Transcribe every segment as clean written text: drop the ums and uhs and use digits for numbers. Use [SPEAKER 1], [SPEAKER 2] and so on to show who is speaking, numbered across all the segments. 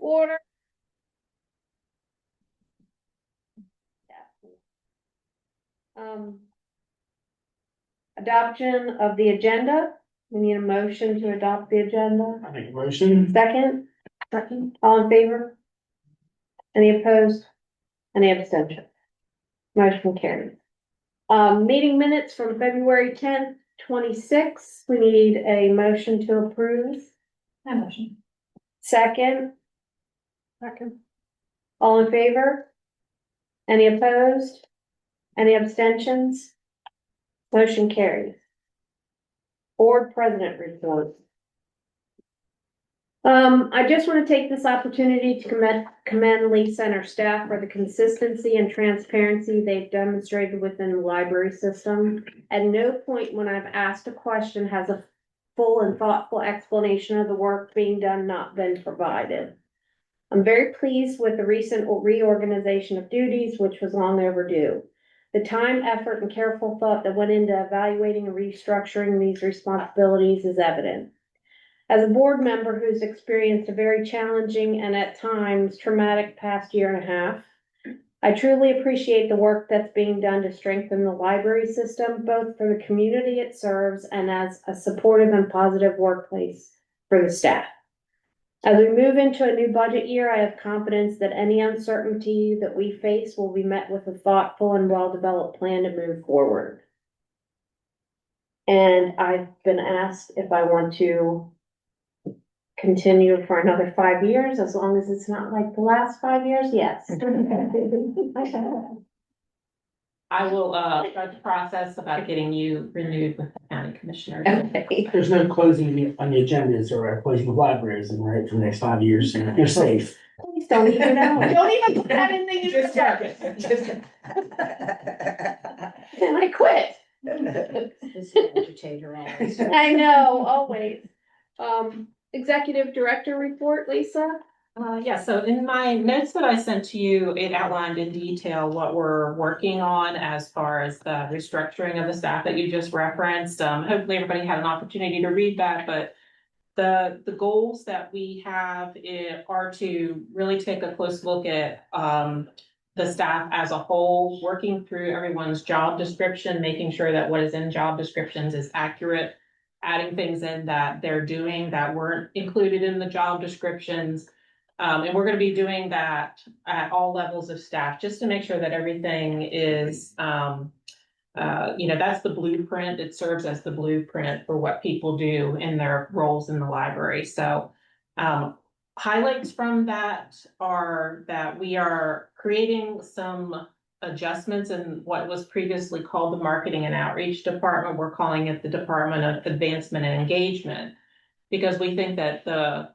[SPEAKER 1] order. Adoption of the agenda. We need a motion to adopt the agenda.
[SPEAKER 2] I make a motion.
[SPEAKER 1] Second. Second. All in favor? Any opposed? Any abstention? Motion carries. Meeting minutes from February 10th, 26. We need a motion to approve.
[SPEAKER 3] My motion.
[SPEAKER 1] Second. Second. All in favor? Any opposed? Any abstentions? Motion carries. Board President report. I just want to take this opportunity to commend Lisa and her staff for the consistency and transparency they've demonstrated within the library system. At no point when I've asked a question has a full and thoughtful explanation of the work being done not been provided. I'm very pleased with the recent reorganization of duties, which was long overdue. The time, effort, and careful thought that went into evaluating and restructuring these responsibilities is evident. As a board member who's experienced a very challenging and at times traumatic past year and a half, I truly appreciate the work that's being done to strengthen the library system, both for the community it serves and as a supportive and positive workplace for the staff. As we move into a new budget year, I have confidence that any uncertainty that we face will be met with a thoughtful and well-developed plan to move forward. And I've been asked if I want to continue for another 5 years, as long as it's not like the last 5 years. Yes.
[SPEAKER 3] I will start the process about getting you renewed with the county commissioner.
[SPEAKER 1] Okay.
[SPEAKER 2] There's no closing on the agendas or closing of libraries, right, for the next 5 years. You're safe.
[SPEAKER 1] Please don't even know. Don't even put that in the
[SPEAKER 3] Just
[SPEAKER 1] And I quit.
[SPEAKER 4] This is entertainer always.
[SPEAKER 1] I know, always. Executive Director report, Lisa?
[SPEAKER 3] Yeah, so in my notes that I sent to you, it outlined in detail what we're working on as far as the restructuring of the staff that you just referenced. Hopefully everybody had an opportunity to read that, but the goals that we have are to really take a close look at the staff as a whole, working through everyone's job description, making sure that what is in job descriptions is accurate, adding things in that they're doing that weren't included in the job descriptions. And we're going to be doing that at all levels of staff, just to make sure that everything is, that's the blueprint. It serves as the blueprint for what people do in their roles in the library. So highlights from that are that we are creating some adjustments in what was previously called the Marketing and Outreach Department. We're calling it the Department of Advancement and Engagement, because we think that the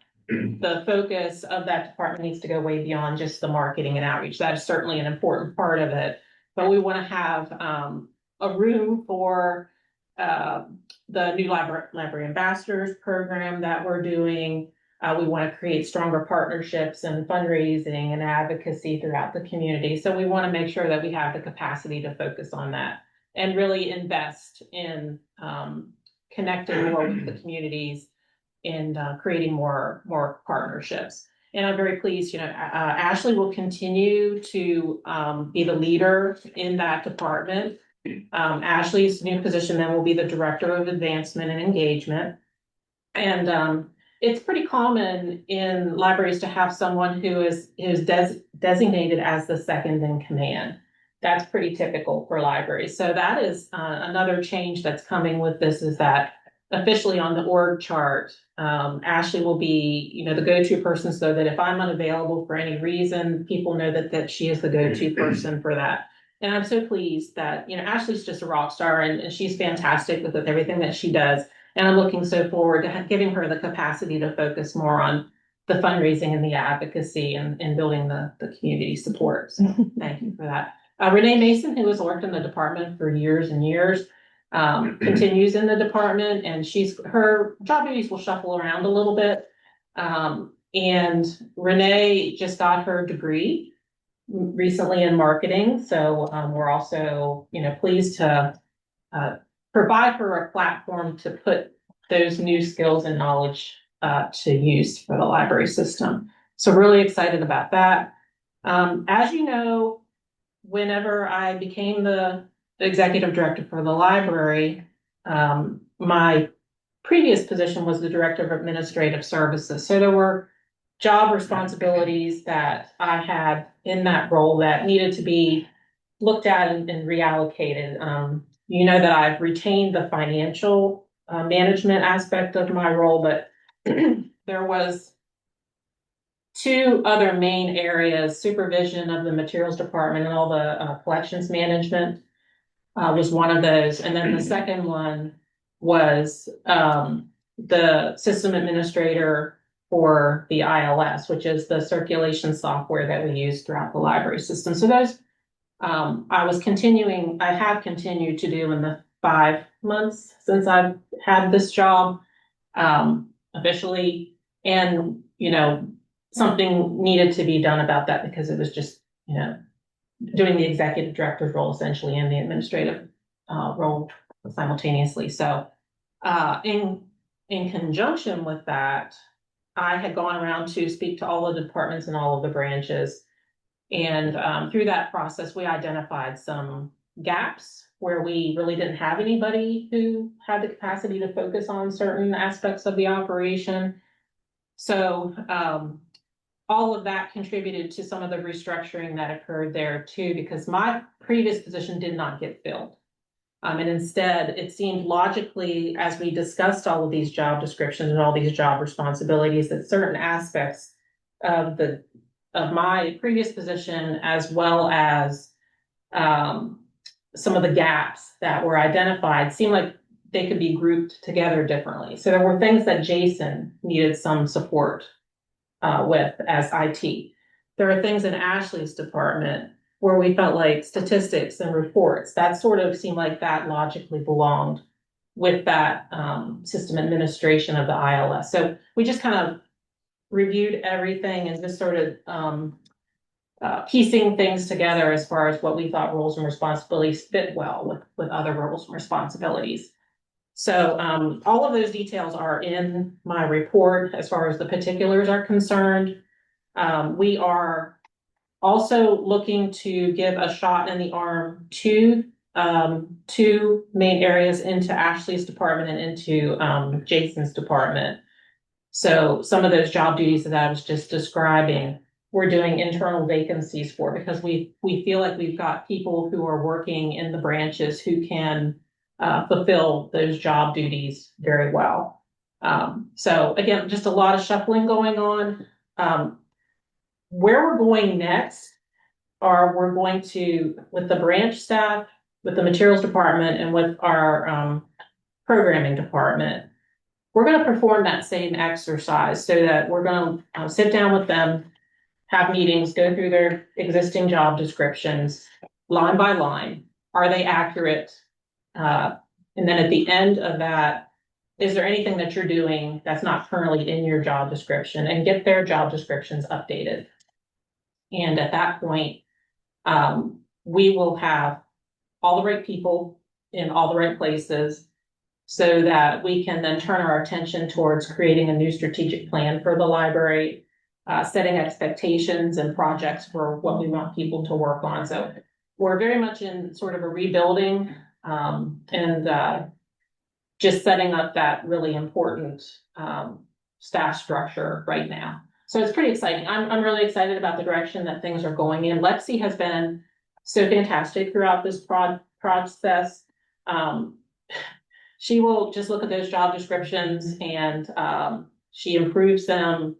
[SPEAKER 3] focus of that department needs to go way beyond just the marketing and outreach. That is certainly an important part of it, but we want to have a room for the new library ambassadors program that we're doing. We want to create stronger partnerships and fundraising and advocacy throughout the community. So we want to make sure that we have the capacity to focus on that and really invest in connecting more with the communities and creating more partnerships. And I'm very pleased, Ashley will continue to be the leader in that department. Ashley's new position then will be the Director of Advancement and Engagement. And it's pretty common in libraries to have someone who is designated as the second in command. That's pretty typical for libraries. So that is another change that's coming with this, is that officially on the org chart, Ashley will be, the go-to person, so that if I'm unavailable for any reason, people know that she is the go-to person for that. And I'm so pleased that, Ashley's just a rock star, and she's fantastic with everything that she does. And I'm looking so forward to giving her the capacity to focus more on the fundraising and the advocacy and building the community support. So thank you for that. Renee Mason, who has worked in the department for years and years, continues in the department, and her job duties will shuffle around a little bit. And Renee just got her degree recently in marketing. So we're also, pleased to provide her a platform to put those new skills and knowledge to use for the library system. So really excited about that. As you know, whenever I became the executive director for the library, my previous position was the director of administrative services. So there were job responsibilities that I had in that role that needed to be looked at and reallocated. You know that I've retained the financial management aspect of my role, but there was two other main areas: supervision of the materials department and all the collections management was one of those. And then the second one was the system administrator for the ACLS, which is the circulation software that we use throughout the library system. So those I have continued to do in the 5 months since I've had this job officially. And, something needed to be done about that because it was just, doing the executive director's role essentially and the administrative role simultaneously. So in conjunction with that, I had gone around to speak to all the departments and all of the branches. And through that process, we identified some gaps where we really didn't have anybody who had the capacity to focus on certain aspects of the operation. So all of that contributed to some of the restructuring that occurred there too, because my previous position did not get filled. And instead, it seemed logically, as we discussed all of these job descriptions and all these job responsibilities, that certain aspects of my previous position, as well as some of the gaps that were identified, seemed like they could be grouped together differently. So there were things that Jason needed some support with as IT. There are things in Ashley's department where we felt like statistics and reports, that sort of seemed like that logically belonged with that system administration of the ACLS. So we just kind of reviewed everything and just sort of piecing things together as far as what we thought roles and responsibilities fit well with other roles and responsibilities. So all of those details are in my report as far as the particulars are concerned. We are also looking to give a shot in the arm to two main areas, into Ashley's department and into Jason's department. So some of those job duties that I was just describing, we're doing internal vacancies for, because we feel like we've got people who are working in the branches who can fulfill those job duties very well. So again, just a lot of shuffling going on. Where we're going next we're going to, with the branch staff, with the materials department, and with our programming department, we're going to perform that same exercise, so that we're going to sit down with them, have meetings, go through their existing job descriptions line by line. Are they accurate? And then at the end of that, is there anything that you're doing that's not currently in your job description, and get their job descriptions updated. And at that point, we will have all the right people in all the right places, so that we can then turn our attention towards creating a new strategic plan for the library, setting expectations and projects for what we want people to work on. So we're very much in sort of a rebuilding and just setting up that really important staff structure right now. So it's pretty exciting. I'm really excited about the direction that things are going in. Lexi has been so fantastic throughout this process. She will just look at those job descriptions and she improves them.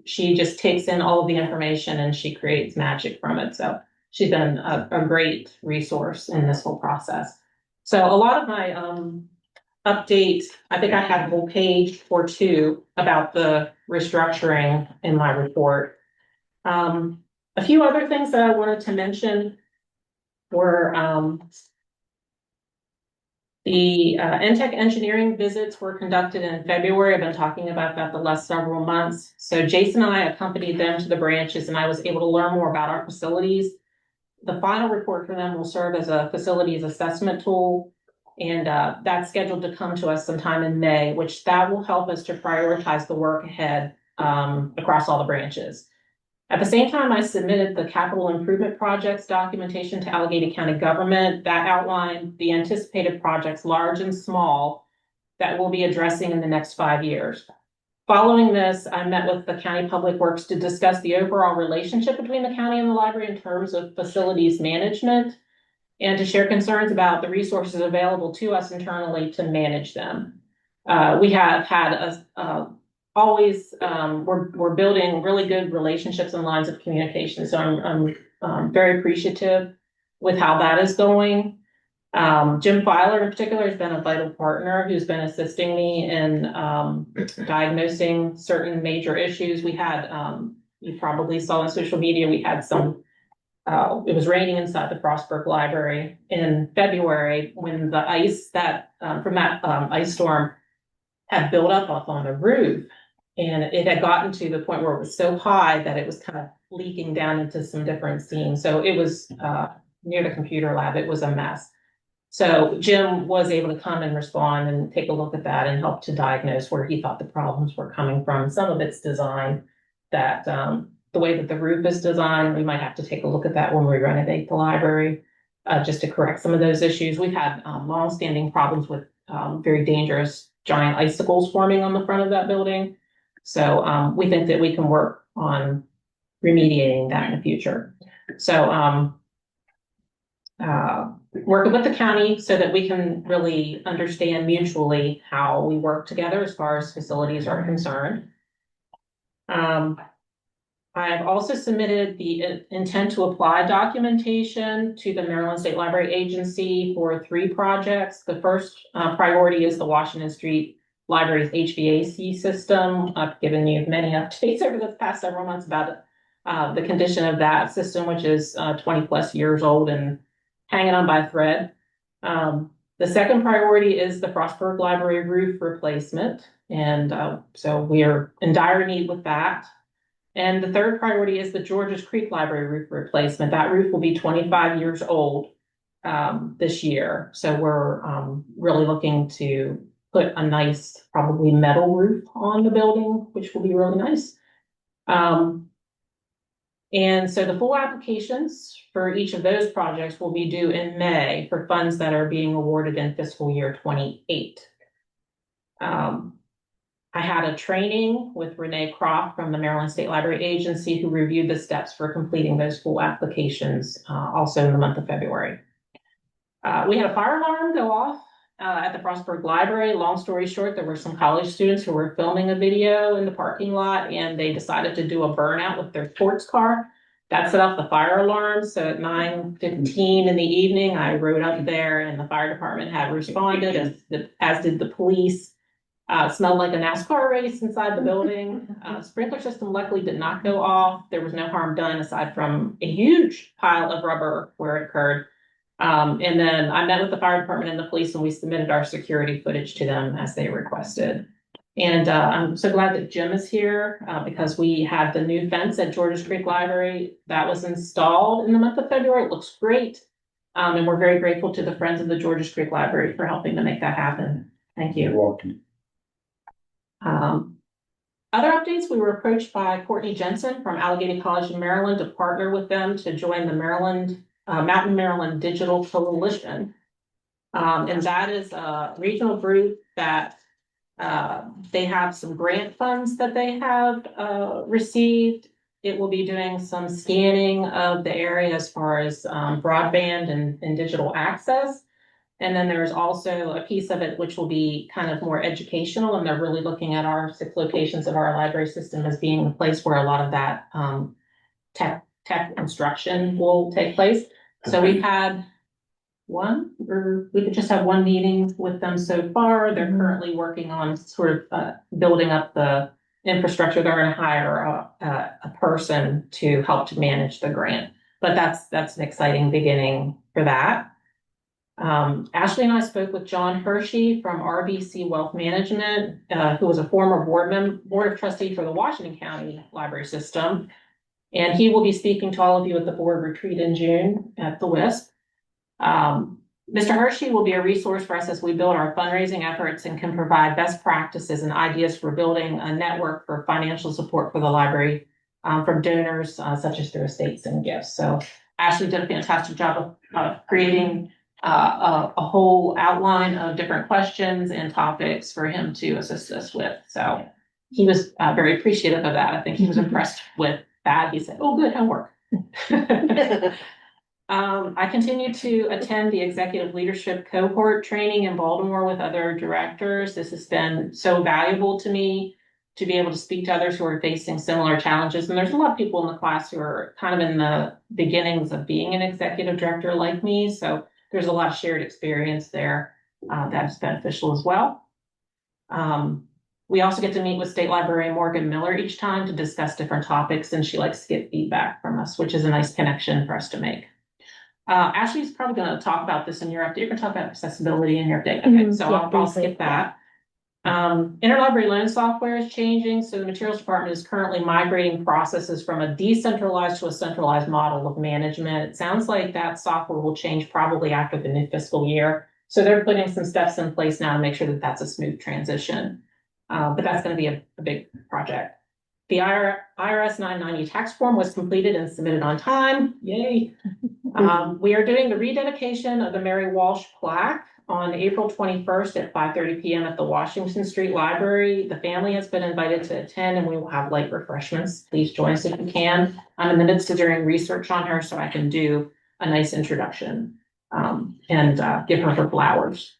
[SPEAKER 3] She just takes in all of the information and she creates magic from it. So she's been a great resource in this whole process. So a lot of my update, I think I had a whole page or two about the restructuring in my report. A few other things that I wanted to mention were the NTech engineering visits were conducted in February. I've been talking about that the last several months. So Jason and I accompanied them to the branches, and I was able to learn more about our facilities. The final report for them will serve as a facilities assessment tool, and that's scheduled to come to us sometime in May, which that will help us to prioritize the work ahead across all the branches. At the same time, I submitted the capital improvement projects documentation to Allegheny County government that outlined the anticipated projects, large and small, that we'll be addressing in the next 5 years. Following this, I met with the County Public Works to discuss the overall relationship between the county and the library in terms of facilities management and to share concerns about the resources available to us internally to manage them. We have had we're building really good relationships and lines of communication. So I'm very appreciative with how that is going. Jim Filer in particular has been a vital partner who's been assisting me in diagnosing certain major issues. We had, you probably saw on social media, we had some, it was raining inside the Frostburg Library in February when the ice that from that ice storm had built up on the roof. And it had gotten to the point where it was so high that it was kind of leaking down into some different seams. So it was near the computer lab. It was a mess. So Jim was able to come and respond and take a look at that and help to diagnose where he thought the problems were coming from. Some of it's design that the way that the roof is designed, we might have to take a look at that when we renovate the library just to correct some of those issues. We've had longstanding problems with very dangerous giant icicles forming on the front of that building. So we think that we can work on remediating that in the future. So working with the county so that we can really understand mutually how we work together as far as facilities are concerned. I have also submitted the intent to apply documentation to the Maryland State Library Agency for 3 projects. The first priority is the Washington Street Library's HVAC system. I've given you many updates over the past several months about the condition of that system, which is 20 plus years old and hanging on by a thread. The second priority is the Frostburg Library roof replacement. And so we are in dire need with that. And the third priority is the Georges Creek Library roof replacement. That roof will be 25 years old this year. So we're really looking to put a nice, probably metal roof on the building, which will be really nice. And so the full applications for each of those projects will be due in May for funds that are being awarded in fiscal year 28. I had a training with Renee Croft from the Maryland State Library Agency who reviewed the steps for completing those full applications also in the month of February. We had a fire alarm go off at the Frostburg Library. Long story short, there were some college students who were filming a video in the parking lot and they decided to do a burnout with their sports car. That set off the fire alarm. So at 9:15 in the evening, I rode up there and the fire department had responded as did the police. Smelled like a NASCAR race inside the building. Sprinkler system luckily did not go off. There was no harm done aside from a huge pile of rubber where it occurred. And then I met with the fire department and the police and we submitted our security footage to them as they requested. And I'm so glad that Jim is here because we had the new fence at Georges Creek Library that was installed in the month of February. It looks great. And we're very grateful to the Friends of the Georges Creek Library for helping to make that happen. Thank you.
[SPEAKER 5] You're welcome.
[SPEAKER 3] Other updates, we were approached by Courtney Jensen from Allegheny College in Maryland to partner with them to join the Mountain Maryland Digital Coalition. And that is a regional group that they have some grant funds that they have received. It will be doing some scanning of the area as far as broadband and digital access. And then there's also a piece of it which will be kind of more educational, and they're really looking at our 6 locations of our library system as being a place where a lot of that tech instruction will take place. So we've had we could just have one meeting with them so far. They're currently working on sort of building up the infrastructure. They're going to hire a person to help to manage the grant, but that's an exciting beginning for that. Ashley and I spoke with John Hershey from RBC Wealth Management, who was a former board of trustee for the Washington County Library System. And he will be speaking to all of you at the board retreat in June at the WISP. Mr. Hershey will be a resource for us as we build our fundraising efforts and can provide best practices and ideas for building a network for financial support for the library from donors such as through estates and gifts. So Ashley did a fantastic job of creating a whole outline of different questions and topics for him to assist us with. So he was very appreciative of that. I think he was impressed with that. He said, "Oh, good homework." I continue to attend the executive leadership cohort training in Baltimore with other directors. This has been so valuable to me to be able to speak to others who are facing similar challenges. And there's a lot of people in the class who are kind of in the beginnings of being an executive director like me. So there's a lot of shared experience there that's beneficial as well. We also get to meet with State Librarian Morgan Miller each time to discuss different topics, and she likes to get feedback from us, which is a nice connection for us to make. Ashley's probably going to talk about this in your update. You're going to talk about accessibility in your update. Okay, so I'll skip that. Interlibrary loan software is changing, so the materials department is currently migrating processes from a decentralized to a centralized model of management. It sounds like that software will change probably after the new fiscal year. So they're putting some steps in place now to make sure that that's a smooth transition. But that's going to be a big project. The IRS 990 tax form was completed and submitted on time. Yay. We are doing the rededication of the Mary Walsh plaque on April 21st at 5:30 p.m. at the Washington Street Library. The family has been invited to attend, and we will have light refreshments. Please join us if you can. I'm in the midst of doing research on her so I can do a nice introduction and give her flowers.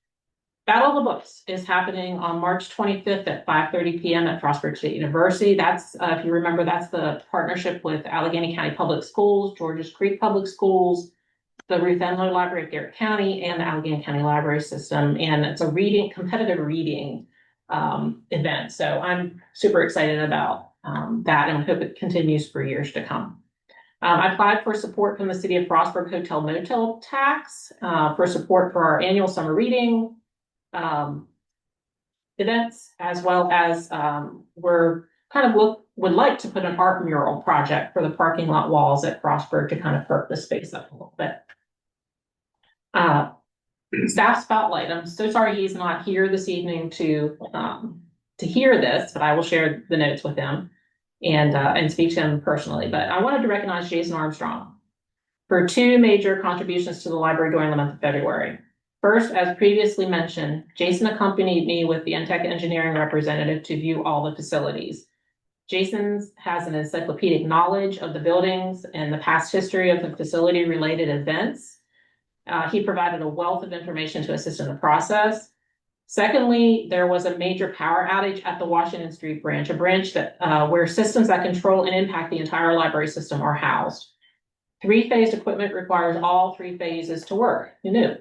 [SPEAKER 3] Battle of the Books is happening on March 25th at 5:30 p.m. at Frostburg State University. That's, if you remember, that's the partnership with Allegheny County Public Schools, Georges Creek Public Schools, the Ruth Enloe Library of Garrett County, and the Allegheny County Library System. And it's a competitive reading event. So I'm super excited about that and hope it continues for years to come. I applied for support from the City of Frostburg Hotel Motel tax for support for our annual summer reading events, as well as we're kind of would like to put an art mural project for the parking lot walls at Frostburg to kind of perk the space up a little bit. Staff spotlight. I'm so sorry he's not here this evening to hear this, but I will share the notes with him and speak to him personally. But I wanted to recognize Jason Armstrong for two major contributions to the library during the month of February. First, as previously mentioned, Jason accompanied me with the Entech engineering representative to view all the facilities. Jason has an encyclopedic knowledge of the buildings and the past history of the facility-related events. He provided a wealth of information to assist in the process. Secondly, there was a major power outage at the Washington Street branch, a branch that where systems that control and impact the entire library system are housed. Three-phased equipment requires all three phases to work. Who knew?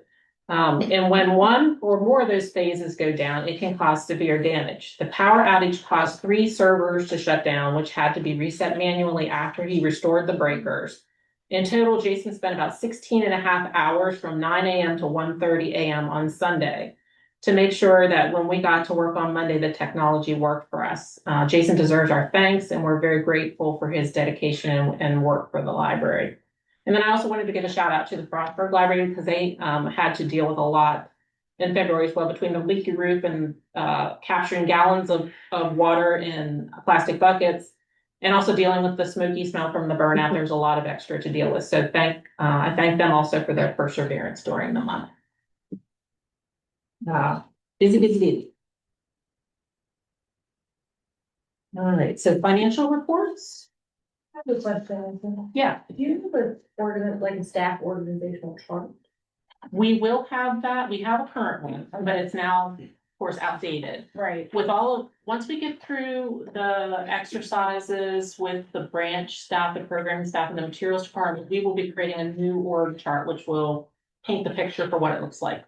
[SPEAKER 3] And when one or more of those phases go down, it can cause severe damage. The power outage caused 3 servers to shut down, which had to be reset manually after he restored the breakers. In total, Jason spent about 16.5 hours from 9 a.m. to 1:30 a.m. on Sunday to make sure that when we got to work on Monday, the technology worked for us. Jason deserves our thanks, and we're very grateful for his dedication and work for the library. And then I also wanted to give a shout out to the Frostburg Library because they had to deal with a lot in February as well, between the leaky roof and capturing gallons of water in plastic buckets, and also dealing with the smoky smell from the burnout. There's a lot of extra to deal with. So I thank them also for their perseverance during the month. Busy. All right, so financial reports.
[SPEAKER 4] I have a question.
[SPEAKER 3] Yeah.
[SPEAKER 4] Do you have like a staff organizational chart?
[SPEAKER 3] We will have that. We have a current one, but it's now, of course, outdated.
[SPEAKER 4] Right.
[SPEAKER 3] Once we get through the exercises with the branch staff, the program staff, and the materials department, we will be creating a new org chart, which will paint the picture for what it looks like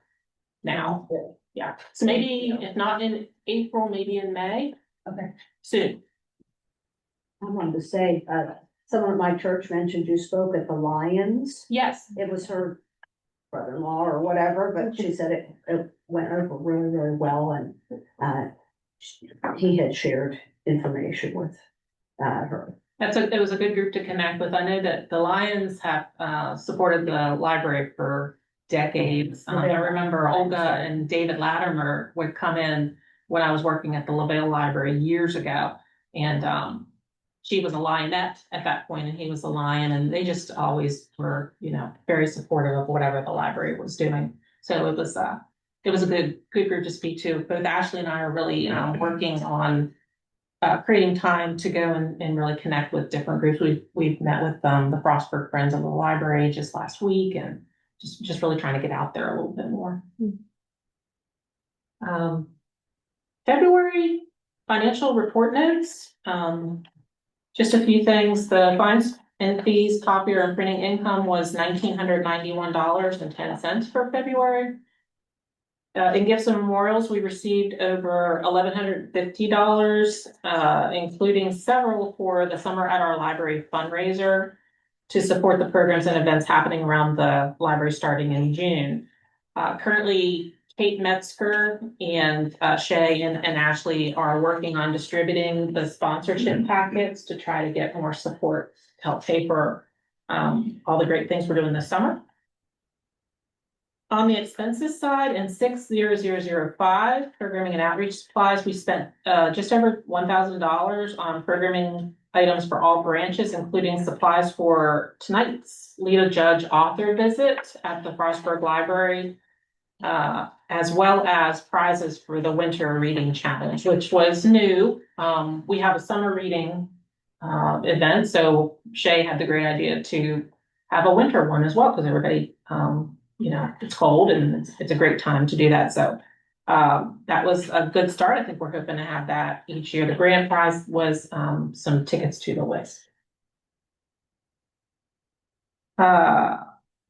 [SPEAKER 3] now. Yeah. So maybe, if not in April, maybe in May.
[SPEAKER 4] Okay.
[SPEAKER 3] Soon.
[SPEAKER 5] I wanted to say, someone at my church mentioned you spoke at the Lions.
[SPEAKER 3] Yes.
[SPEAKER 5] It was her brother-in-law or whatever, but she said it went over really, really well, and he had shared information with her.
[SPEAKER 3] It was a good group to connect with. I know that the Lions have supported the library for decades. I remember Olga and David Latimer would come in when I was working at the LaVale Library years ago. And, she was a lionette at that point and he was a lion, and they just always were, very supportive of whatever the library was doing. So it was a good group to speak to. Both Ashley and I are really, working on creating time to go and really connect with different groups. We've met with the Frostburg Friends of the Library just last week, and just really trying to get out there a little bit more. February financial report notes. Just a few things. The fines and fees, copier and printing income was $1,991.10 for February. In gifts and memorials, we received over $1,150, including several for the Summer at Our Library fundraiser to support the programs and events happening around the library starting in June. Currently, Kate Metzger and Shay and Ashley are working on distributing the sponsorship packets to try to get more support to help pay for all the great things we're doing this summer. On the expenses side, in 60005, programming and outreach supplies, we spent just over $1,000 on programming items for all branches, including supplies for tonight's Lita Judge author visit at the Frostburg Library, as well as prizes for the Winter Reading Challenge, which was new. We have a summer reading event, so Shay had the great idea to have a winter one as well, because everybody, it's cold and it's a great time to do that. So that was a good start. I think we're hoping to have that each year. The grand prize was some tickets to the list.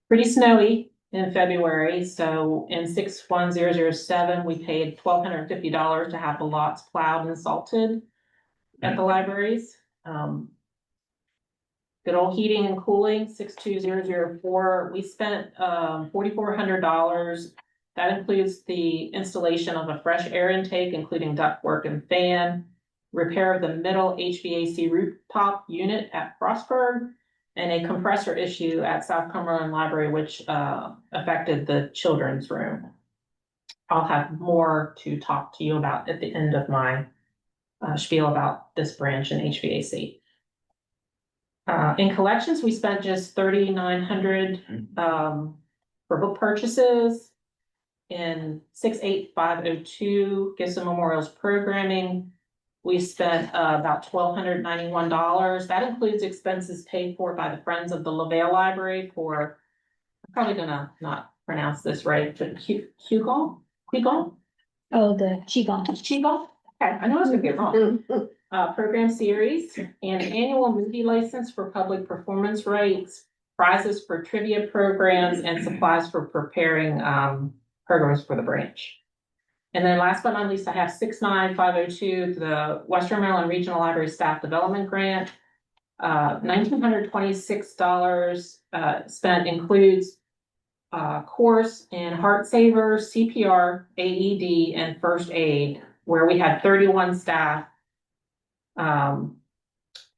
[SPEAKER 3] Pretty snowy in February. So in 61007, we paid $1,250 to have the lots plowed and salted at the libraries. Good old heating and cooling, 62004. We spent $4,400. That includes the installation of a fresh air intake, including ductwork and fan, repair of the middle HVAC rooftop unit at Frostburg, and a compressor issue at South Cumberland Library, which affected the children's room. I'll have more to talk to you about at the end of my spiel about this branch in HVAC. In collections, we spent just $3,900 for book purchases. In 68502, Gifts and Memorials programming, we spent about $1,291. That includes expenses paid for by the Friends of the LaVale Library for, I'm probably gonna not pronounce this right, but Qigong?
[SPEAKER 6] Oh, the Qigong.
[SPEAKER 3] Qigong? Okay, I know I was gonna get it wrong. Program series, and annual movie license for public performance rights, prizes for trivia programs, and supplies for preparing programs for the branch. And then last but not least, I have 69502, the Western Maryland Regional Library Staff Development Grant. $1,926 spent includes course in Heart Saver, CPR, AED, and First Aid, where we had 31 staff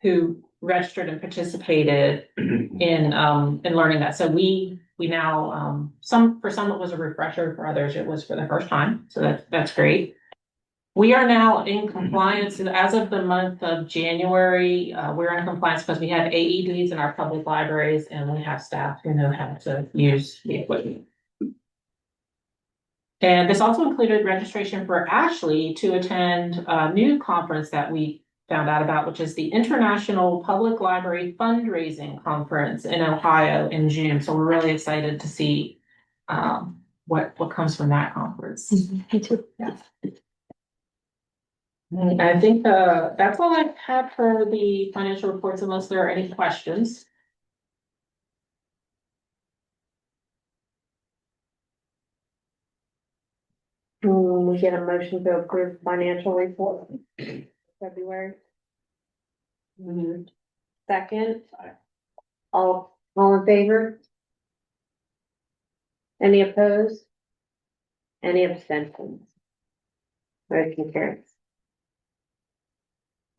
[SPEAKER 3] who registered and participated in learning that. So we now for some it was a refresher, for others it was for the first time. So that's great. We are now in compliance, and as of the month of January, we're in compliance because we have AEDs in our public libraries and we have staff who know how to use the equipment. And this also included registration for Ashley to attend a new conference that we found out about, which is the International Public Library Fundraising Conference in Ohio in June. So we're really excited to see what comes from that conference.
[SPEAKER 6] Me too.
[SPEAKER 3] Yeah. I think that's all I've had for the financial reports, unless there are any questions.
[SPEAKER 1] We get a motion to approve financial report February. Second. All in favor? Any opposed? Any abstentions? Motion carries.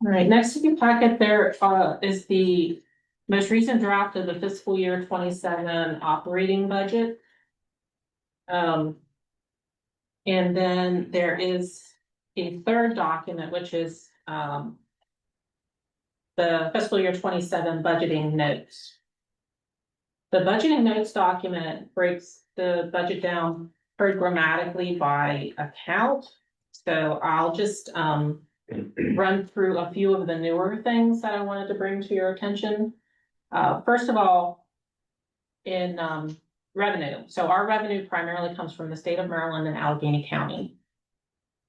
[SPEAKER 3] All right, next in your packet there is the most recent draft of the fiscal year 27 operating budget. And then there is a third document, which is, the fiscal year 27 budgeting notes. The budgeting notes document breaks the budget down programmatically by account. So I'll just, run through a few of the newer things that I wanted to bring to your attention. First of all, in, revenue. So our revenue primarily comes from the state of Maryland and Allegheny County.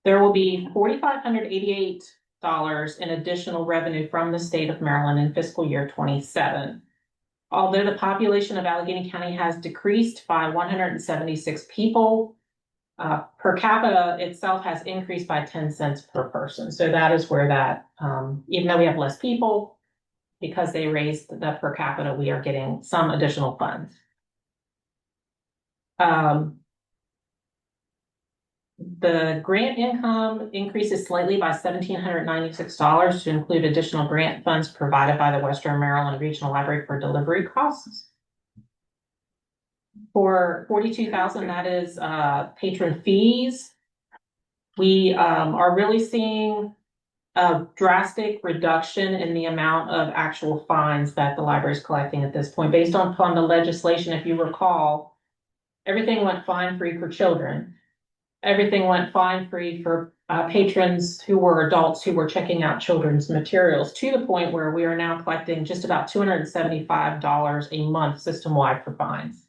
[SPEAKER 3] There will be $4,588 in additional revenue from the state of Maryland in fiscal year 27. Although the population of Allegheny County has decreased by 176 people, per capita itself has increased by 10 cents per person. So that is where that, even though we have less people, because they raised the per capita, we are getting some additional funds. The grant income increases slightly by $1,796 to include additional grant funds provided by the Western Maryland Regional Library for delivery costs. For $42,000, that is patron fees. We are really seeing a drastic reduction in the amount of actual fines that the library is collecting at this point. Based upon the legislation, if you recall, everything went fine-free for children. Everything went fine-free for patrons who were adults who were checking out children's materials, to the point where we are now collecting just about $275 a month system-wide for fines.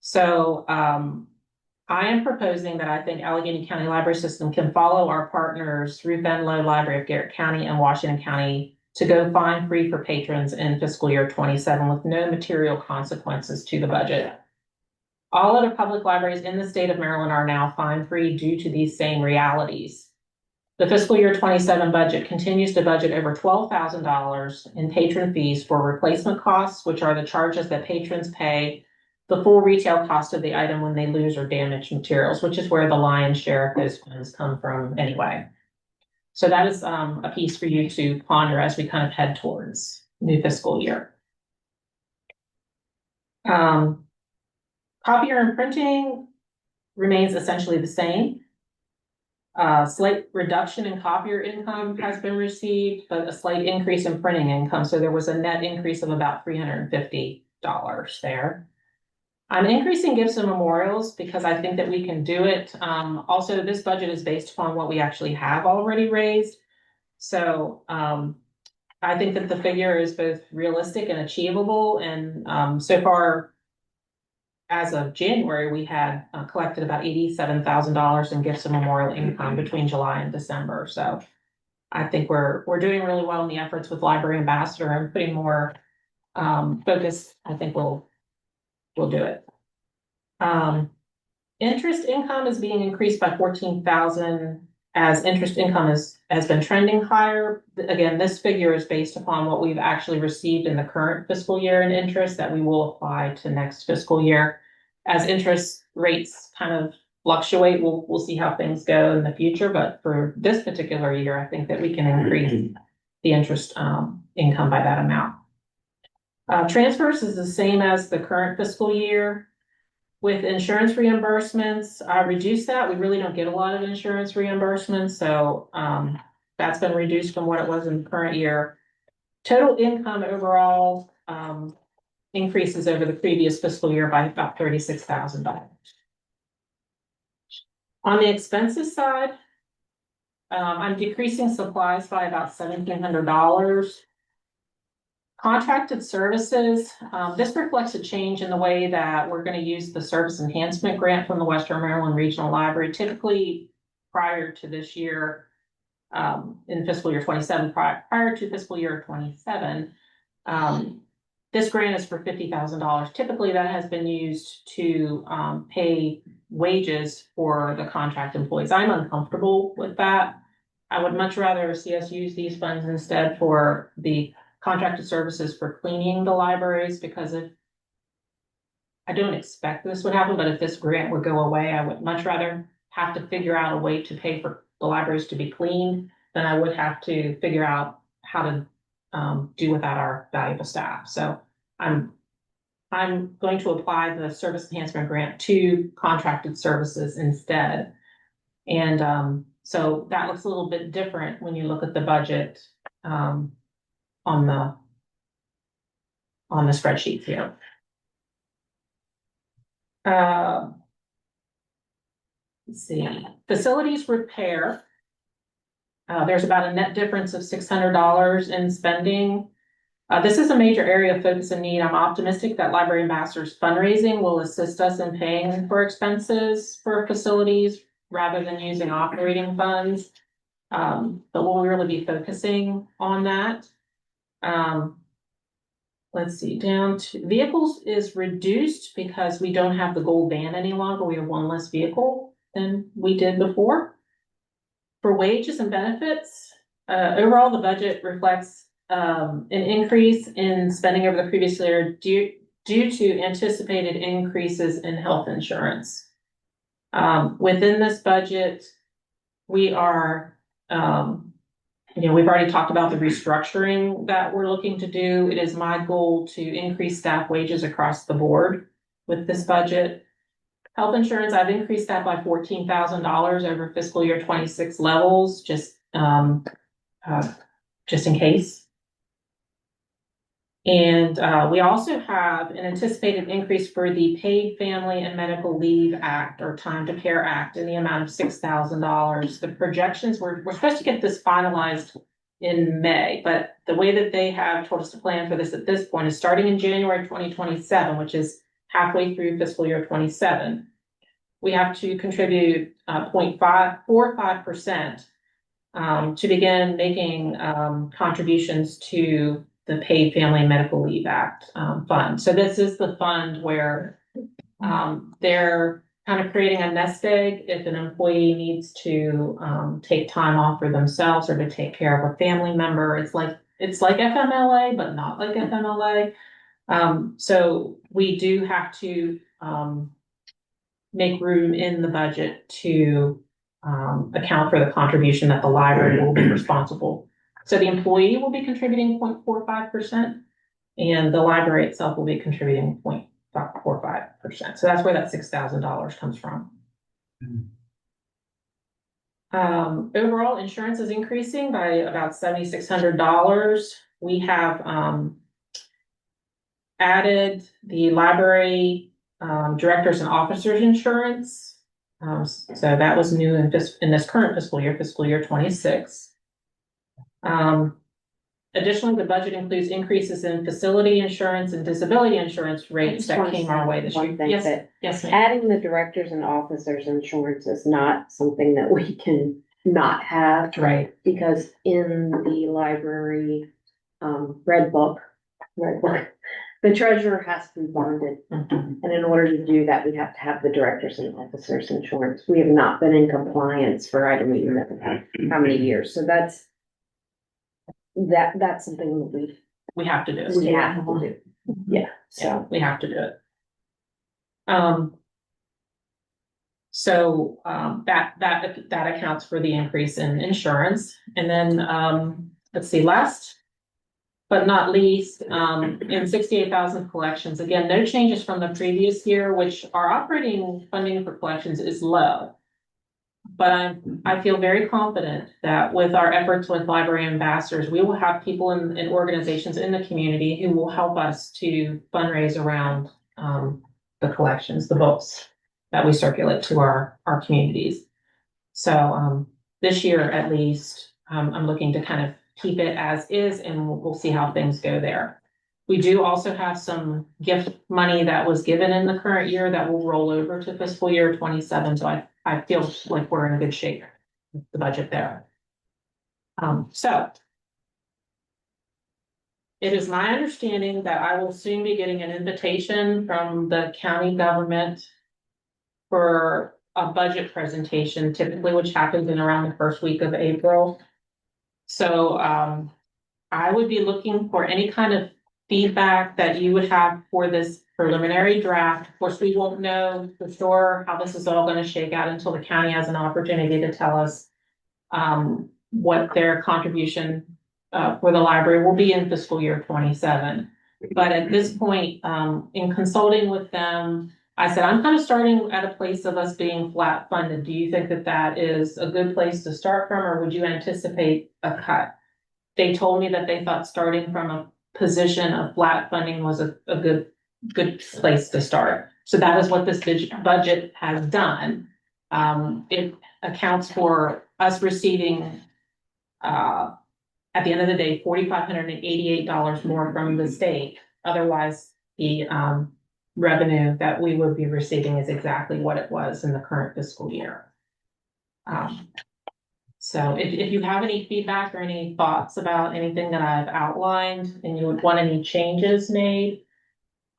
[SPEAKER 3] So I am proposing that I think Allegheny County Library System can follow our partners through Venlo Library of Garrett County and Washington County to go fine-free for patrons in fiscal year 27 with no material consequences to the budget. All other public libraries in the state of Maryland are now fine-free due to these same realities. The fiscal year 27 budget continues to budget over $12,000 in patron fees for replacement costs, which are the charges that patrons pay the full retail cost of the item when they lose or damage materials, which is where the lion's share of those funds come from anyway. So that is a piece for you to ponder as we kind of head towards new fiscal year. Copier and printing remains essentially the same. Slight reduction in copier income has been received, but a slight increase in printing income. So there was a net increase of about $350 there. I'm increasing gifts and memorials because I think that we can do it. Also, this budget is based upon what we actually have already raised. So I think that the figure is both realistic and achievable. And so far, as of January, we had collected about $87,000 in gifts and memorial income between July and December. So I think we're doing really well in the efforts with Library Ambassador and putting more focus. I think we'll do it. Interest income is being increased by $14,000 as interest income has been trending higher. Again, this figure is based upon what we've actually received in the current fiscal year in interest that we will apply to next fiscal year. As interest rates kind of fluctuate, we'll see how things go in the future. But for this particular year, I think that we can increase the interest income by that amount. Transfers is the same as the current fiscal year. With insurance reimbursements, I reduced that. We really don't get a lot of insurance reimbursements, so that's been reduced from what it was in the current year. Total income overall increases over the previous fiscal year by about $36,000. On the expenses side, I'm decreasing supplies by about $1,700. Contracted services, this reflects a change in the way that we're going to use the service enhancement grant from the Western Maryland Regional Library. Typically, prior to this year, in fiscal year 27, prior to fiscal year 27, this grant is for $50,000. Typically, that has been used to pay wages for the contract employees. I'm uncomfortable with that. I would much rather see us use these funds instead for the contracted services for cleaning the libraries, because I don't expect this would happen, but if this grant would go away, I would much rather have to figure out a way to pay for the libraries to be cleaned than I would have to figure out how to do without our valuable staff. So I'm I'm going to apply the service enhancement grant to contracted services instead. And so that looks a little bit different when you look at the budget on the spreadsheet here. Let's see, facilities repair. There's about a net difference of $600 in spending. This is a major area of focus and need. I'm optimistic that Library Ambassadors fundraising will assist us in paying for expenses for facilities rather than using operating funds. But we'll really be focusing on that. Let's see, down to vehicles is reduced because we don't have the gold van any longer. We have one less vehicle than we did before. For wages and benefits, overall, the budget reflects an increase in spending over the previous year due to anticipated increases in health insurance. Within this budget, we are, we've already talked about the restructuring that we're looking to do. It is my goal to increase staff wages across the board with this budget. Health insurance, I've increased that by $14,000 over fiscal year 26 levels, just in case. And we also have an anticipated increase for the Paid Family and Medical Leave Act, or Time to Care Act, in the amount of $6,000. The projections, we're supposed to get this finalized in May, but the way that they have told us to plan for this at this point is starting in January 2027, which is halfway through fiscal year 27. We have to contribute 0.45% to begin making contributions to the Paid Family and Medical Leave Act fund. So this is the fund where they're kind of creating a nest egg if an employee needs to take time off for themselves or to take care of a family member. It's like FMLA, but not like FMLA. So we do have to make room in the budget to account for the contribution that the library will be responsible. So the employee will be contributing 0.45%, and the library itself will be contributing 0.45%. So that's where that $6,000 comes from. Overall, insurance is increasing by about $7,600. We have added the library directors and officers insurance. So that was new in this current fiscal year 26. Additionally, the budget includes increases in facility insurance and disability insurance rates that came our way this year. Yes, ma'am.
[SPEAKER 1] Adding the directors and officers insurance is not something that we can not have.
[SPEAKER 3] Right.
[SPEAKER 1] Because in the library, red book, the treasurer has to be bonded.
[SPEAKER 3] Mm-hmm.
[SPEAKER 1] And in order to do that, we have to have the directors and officers insurance. We have not been in compliance for, I don't even know how many years. So that's something that
[SPEAKER 3] We have to do it.
[SPEAKER 1] we have to do. Yeah, so.
[SPEAKER 3] We have to do it. So that accounts for the increase in insurance. And then let's see, last but not least, in 68,000 collections, again, no changes from the previous year, which our operating funding for collections is low. But I feel very confident that with our efforts with library ambassadors, we will have people in organizations in the community who will help us to fundraise around the collections, the books that we circulate to our communities. So this year, at least, I'm looking to kind of keep it as is, and we'll see how things go there. We do also have some gift money that was given in the current year that will roll over to fiscal year 27. So I feel like we're in good shape with the budget there. So it is my understanding that I will soon be getting an invitation from the county government for a budget presentation, typically, which happens in around the first week of April. So I would be looking for any kind of feedback that you would have for this preliminary draft. Of course, we won't know for sure how this is all going to shake out until the county has an opportunity to tell us what their contribution for the library will be in fiscal year 27. But at this point, in consulting with them, I said, I'm kind of starting at a place of us being flat funded. Do you think that that is a good place to start from, or would you anticipate a cut? They told me that they thought starting from a position of flat funding was a good place to start. So that is what this budget has done. It accounts for us receiving, at the end of the day, $4,588 more from the state. Otherwise, the revenue that we would be receiving is exactly what it was in the current fiscal year. So if you have any feedback or any thoughts about anything that I've outlined and you would want any changes made,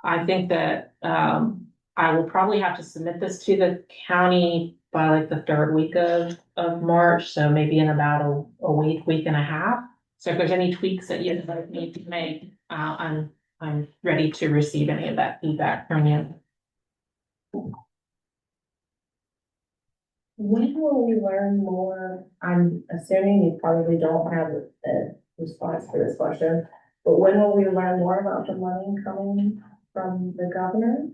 [SPEAKER 3] I think that I will probably have to submit this to the county by like the third week of March, so maybe in about a week and a half. So if there's any tweaks that you need to make, I'm ready to receive any of that feedback from you.
[SPEAKER 4] When will we learn more? I'm assuming you probably don't have a response for this question, but when will we learn more about the money coming from the governor?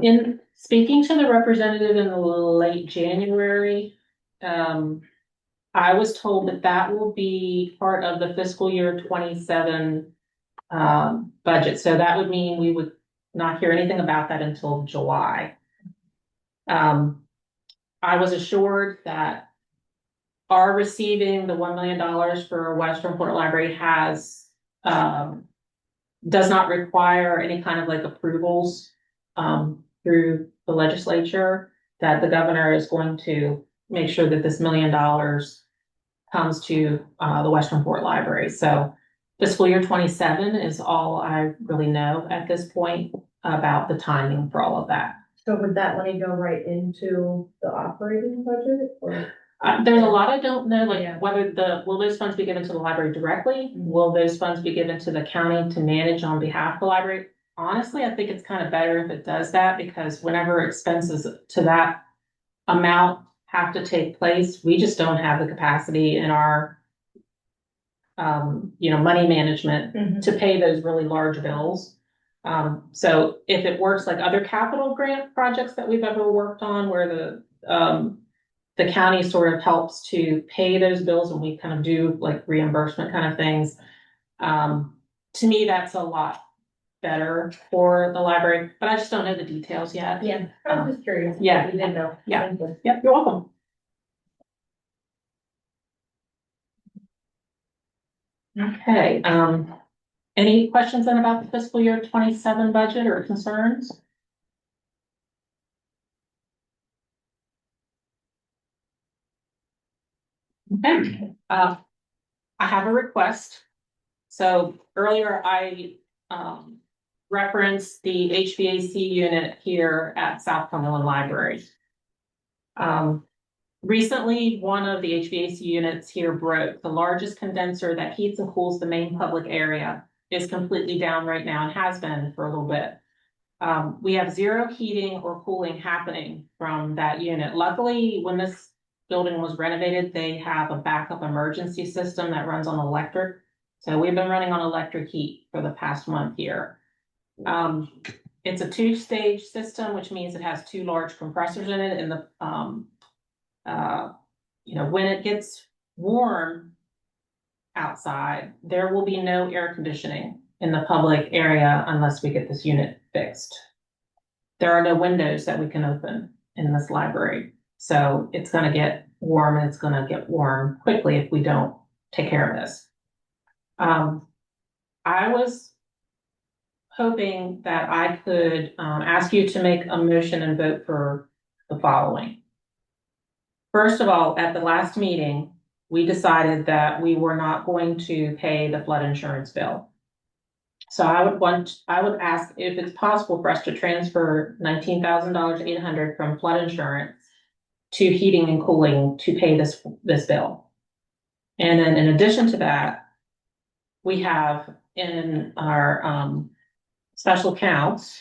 [SPEAKER 3] In speaking to the representative in late January, I was told that that will be part of the fiscal year 27 budget. So that would mean we would not hear anything about that until July. I was assured that our receiving the $1 million for Western Port Library has, does not require any kind of like approvals through the legislature, that the governor is going to make sure that this $1 million comes to the Western Port Library. So fiscal year 27 is all I really know at this point about the timing for all of that.
[SPEAKER 4] So would that money go right into the operating budget or?
[SPEAKER 3] There's a lot I don't know, like
[SPEAKER 4] Yeah.
[SPEAKER 3] whether will those funds be given to the library directly? Will those funds be given to the county to manage on behalf of the library? Honestly, I think it's kind of better if it does that, because whenever expenses to that amount have to take place, we just don't have the capacity in our money management to pay those really large bills. So if it works like other capital grant projects that we've ever worked on, where the county sort of helps to pay those bills and we kind of do like reimbursement kind of things. To me, that's a lot better for the library, but I just don't know the details yet.
[SPEAKER 4] Yeah, I was just curious.
[SPEAKER 3] Yeah.
[SPEAKER 4] You didn't know.
[SPEAKER 3] Yeah.
[SPEAKER 4] Thank you.
[SPEAKER 3] Yep, you're welcome. Okay, any questions then about the fiscal year 27 budget or concerns? Okay, I have a request. So earlier I referenced the HVAC unit here at South Cumberland Library. Recently, one of the HVAC units here broke. The largest condenser that heats and cools the main public area is completely down right now and has been for a little bit. We have zero heating or cooling happening from that unit. Luckily, when this building was renovated, they have a backup emergency system that runs on electric. So we've been running on electric heat for the past month here. It's a two-stage system, which means it has two large compressors in it. And when it gets warm outside, there will be no air conditioning in the public area unless we get this unit fixed. There are no windows that we can open in this library. So it's going to get warm, and it's going to get warm quickly if we don't take care of this. I was hoping that I could ask you to make a motion and vote for the following. First of all, at the last meeting, we decided that we were not going to pay the flood insurance bill. So I would ask if it's possible for us to transfer $19,800 from flood insurance to heating and cooling to pay this bill. And then in addition to that, we have in our special accounts,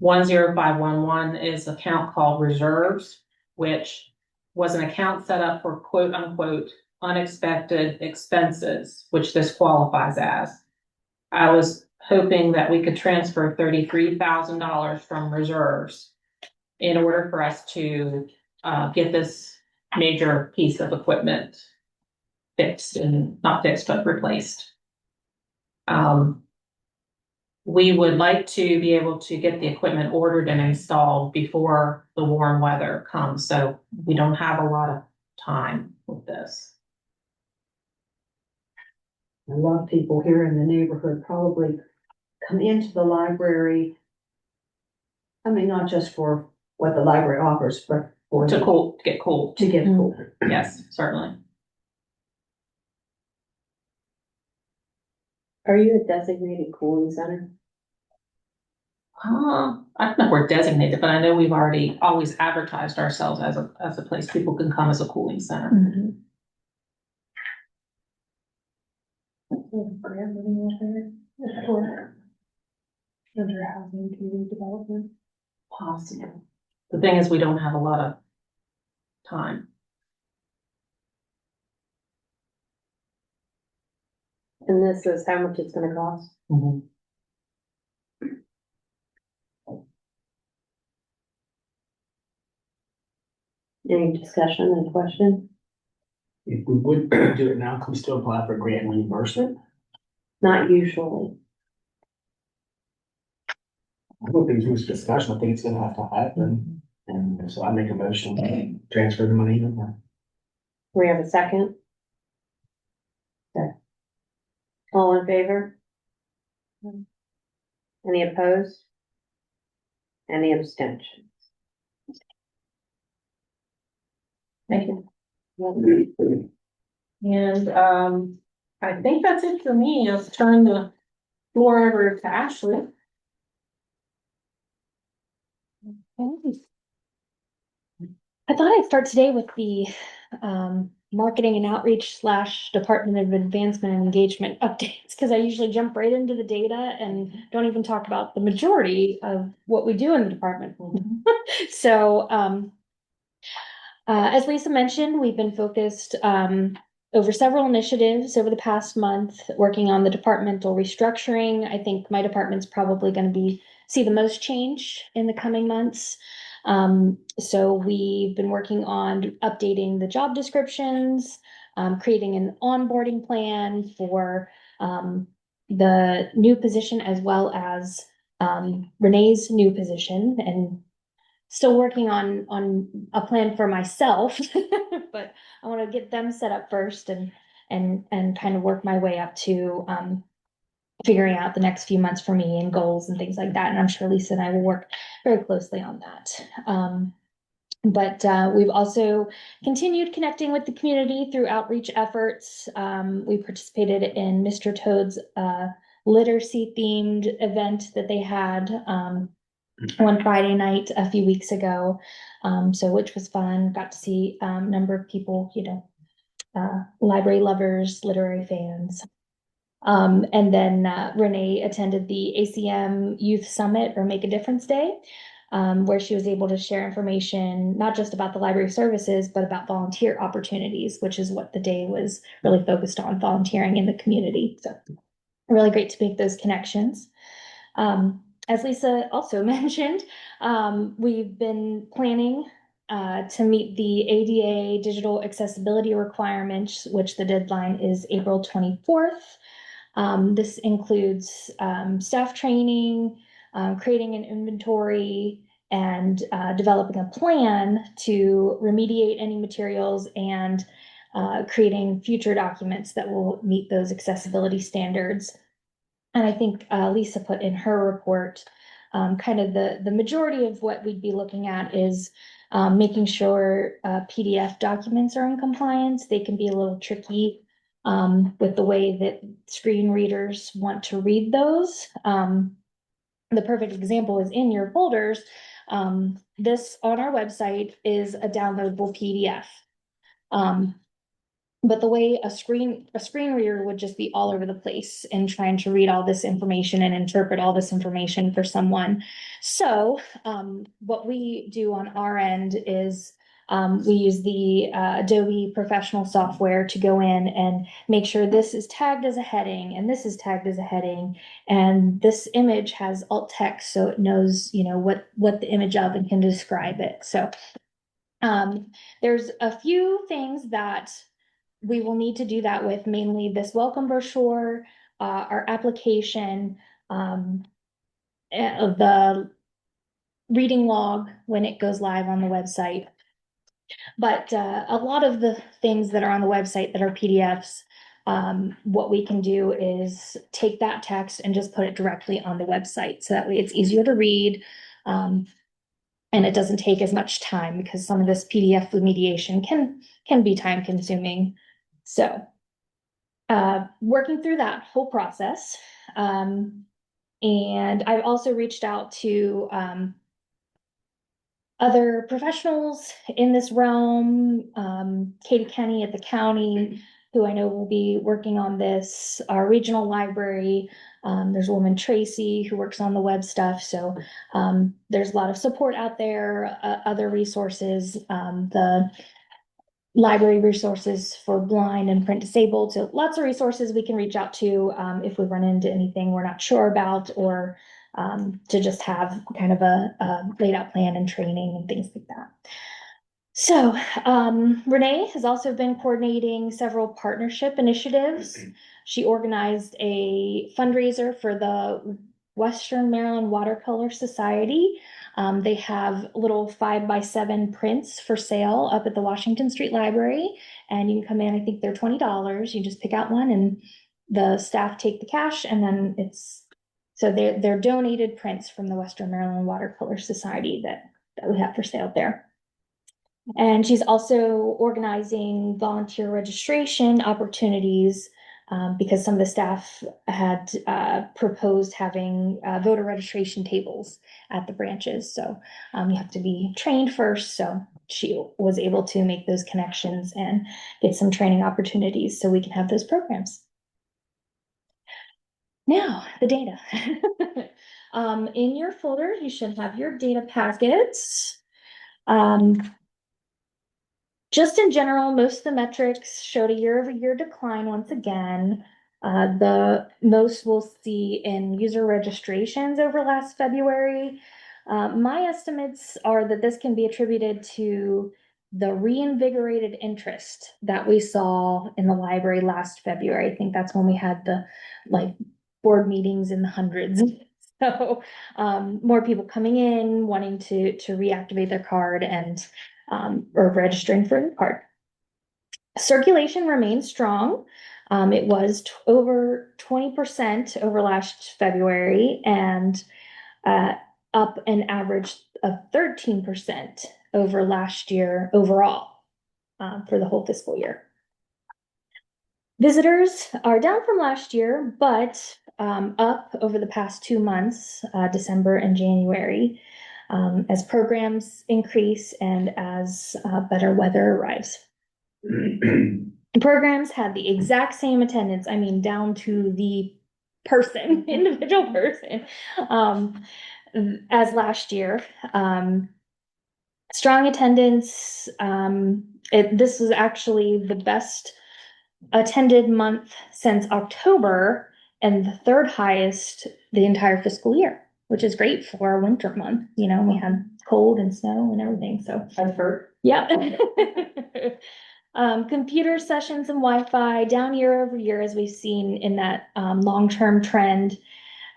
[SPEAKER 3] 10511 is an account called reserves, which was an account set up for quote unquote unexpected expenses, which this qualifies as. I was hoping that we could transfer $33,000 from reserves in order for us to get this major piece of equipment fixed and not fixed, but replaced. We would like to be able to get the equipment ordered and installed before the warm weather comes, so we don't have a lot of time with this.
[SPEAKER 5] A lot of people here in the neighborhood probably come into the library. I mean, not just for what the library offers, but for
[SPEAKER 3] To cool, to get cool,
[SPEAKER 5] to get cool.
[SPEAKER 3] yes, certainly.
[SPEAKER 1] Are you a designated cooling center?
[SPEAKER 3] I don't know if we're designated, but I know we've already always advertised ourselves as a place people can come as a cooling center.
[SPEAKER 1] Under housing community development.
[SPEAKER 3] Possible. The thing is, we don't have a lot of time.
[SPEAKER 1] And this is how much it's gonna cost? Any discussion and question?
[SPEAKER 2] If we would do it now, can we still apply for grant reimbursement?
[SPEAKER 1] Not usually.
[SPEAKER 2] I don't think there's much discussion. I think it's gonna have to happen. And so I make a motion to transfer the money.
[SPEAKER 1] We have a second? Okay. All in favor? Any opposed? Any abstentions?
[SPEAKER 3] Thank you. And I think that's it for me. I'll turn the floor over to Ashley.
[SPEAKER 6] I thought I'd start today with the marketing and outreach slash Department of Advancement and Engagement updates, because I usually jump right into the data and don't even talk about the majority of what we do in the department. So as Lisa mentioned, we've been focused over several initiatives over the past month, working on the departmental restructuring. I think my department's probably going to see the most change in the coming months. So we've been working on updating the job descriptions, creating an onboarding plan for the new position, as well as Renee's new position, and still working on a plan for myself, but I want to get them set up first and kind of work my way up to figuring out the next few months for me and goals and things like that. And I'm sure Lisa and I will work very closely on that. But we've also continued connecting with the community through outreach efforts. We participated in Mr. Toad's literacy themed event that they had one Friday night a few weeks ago. So which was fun. Got to see a number of people, library lovers, literary fans. And then Renee attended the ACM Youth Summit, or Make a Difference Day, where she was able to share information, not just about the library services, but about volunteer opportunities, which is what the day was really focused on, volunteering in the community. So really great to make those connections. As Lisa also mentioned, we've been planning to meet the ADA digital accessibility requirements, which the deadline is April 24th. This includes staff training, creating an inventory, and developing a plan to remediate any materials, and creating future documents that will meet those accessibility standards. And I think Lisa put in her report kind of the majority of what we'd be looking at is making sure PDF documents are in compliance. They can be a little tricky with the way that screen readers want to read those. The perfect example is in your folders. This on our website is a downloadable PDF. But the way a screen reader would just be all over the place and trying to read all this information and interpret all this information for someone. So what we do on our end is We use the Adobe professional software to go in and make sure this is tagged as a heading and this is tagged as a heading. And this image has alt text, so it knows, what the image of and can describe it. So there's a few things that we will need to do that with, mainly this welcome brochure, our application, the reading log when it goes live on the website. But a lot of the things that are on the website that are PDFs, what we can do is take that text and just put it directly on the website. So that way it's easier to read. And it doesn't take as much time, because some of this PDF remediation can be time consuming. So working through that whole process. And I've also reached out to other professionals in this realm, Katie Kenny at the county, who I know will be working on this, our regional library. There's a woman, Tracy, who works on the web stuff. So there's a lot of support out there, other resources, the library resources for blind and print disabled. So lots of resources we can reach out to if we run into anything we're not sure about, or to just have kind of a laid out plan and training and things like that. So Renee has also been coordinating several partnership initiatives. She organized a fundraiser for the Western Maryland Watercolor Society. They have little 5x7 prints for sale up at the Washington Street Library, and you can come in. I think they're $20. You just pick out one, and the staff take the cash, and then they're donated prints from the Western Maryland Watercolor Society that we have for sale there. And she's also organizing volunteer registration opportunities, because some of the staff had proposed having voter registration tables at the branches. So you have to be trained first. So she was able to make those connections and get some training opportunities so we can have those programs. Now, the data. In your folder, you should have your data packets. Just in general, most of the metrics showed a year-over-year decline once again. The most we'll see in user registrations over last February. My estimates are that this can be attributed to the reinvigorated interest that we saw in the library last February. I think that's when we had the board meetings in the hundreds. So more people coming in, wanting to reactivate their card and or registering for the card. Circulation remains strong. It was over 20% over last February, and up an average of 13% over last year overall, for the whole fiscal year. Visitors are down from last year, but up over the past 2 months, December and January, as programs increase and as better weather arrives. Programs had the exact same attendance, I mean, down to the person, individual person, as last year. Strong attendance. This was actually the best attended month since October, and the third highest the entire fiscal year, which is great for a winter month. We had cold and snow and everything, so.
[SPEAKER 4] I've heard.
[SPEAKER 6] Yeah. Computer sessions and Wi-Fi down year over year, as we've seen in that long-term trend,